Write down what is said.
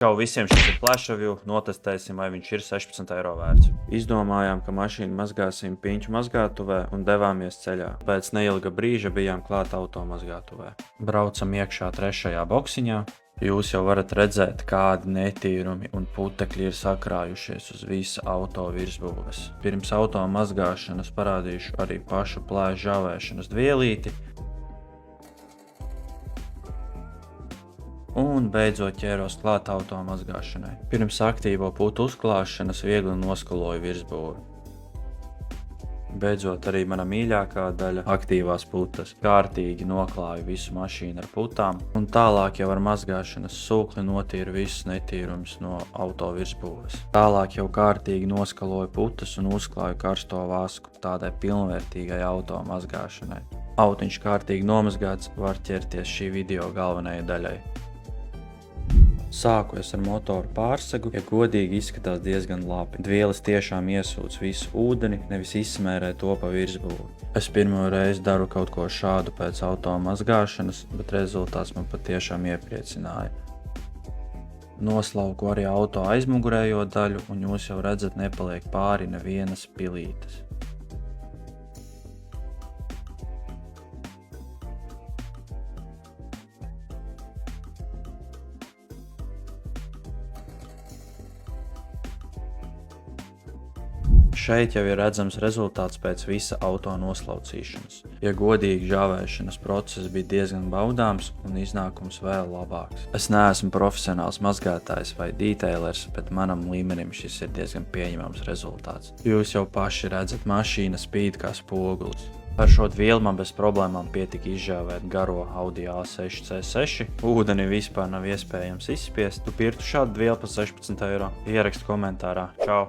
Čau visiem, šis ir Flash Review, notestēsim, vai viņš ir 16 eiro vērts. Izdomājām, ka mašīnu mazgāsim piņķu mazgātuvē un devāmies ceļā. Pēc neilga brīža bijām klāt auto mazgātuvē. Braucam iekšā trešajā boksiņā. Jūs jau varat redzēt, kādi netīrumi un putekļi ir sakrājušies uz visa auto virsbūves. Pirms auto mazgāšanas parādīšu arī pašu plēšu žāvēšanas dvielīti. Un beidzot ķēros klāt auto mazgāšanai. Pirms aktīvo putu uzklāšanas viegli noskaloju virsbūvi. Beidzot arī mana mīļākā daļa - aktīvās putas. Kārtīgi noklāju visu mašīnu ar putām, un tālāk jau ar mazgāšanas sūkli notīru visus netīrumus no auto virsbūves. Tālāk jau kārtīgi noskaloju putas un uzklāju karsto vasku tādai pilnvērtīgai auto mazgāšanai. Autiņš kārtīgi nomazgāts, var ķerties šī video galvenajai daļai. Sāku es ar motoru pārsegu, ja godīgi izskatās diezgan labi. Dvielis tiešām iesūc visu ūdeni, nevis izsmērē to pa virsbūvi. Es pirmo reizi daru kaut ko šādu pēc auto mazgāšanas, bet rezultāts man patiešām iepriecināja. Noslauku arī auto aizmugurējo daļu, un jūs jau redzat, nepaliek pāri nevienas pilītes. Šeit jau ir redzams rezultāts pēc visa auto noslaucīšanas. Ja godīgi, žāvēšanas process bija diezgan baudāms un iznākums vēl labāks. Es neesmu profesionāls mazgātājs vai detailers, bet manam līmenim šis ir diezgan pieņemams rezultāts. Jūs jau paši redzat, mašīna spīd kā spogulis. Ar šo dvielu man bez problēmām pietika izžāvēt garo Audi A6 C6. Ūdeni vispār nav iespējams izspiest. Tu pirktu šādu dvielu par 16 eiro? Ieraksti komentārā. Čau!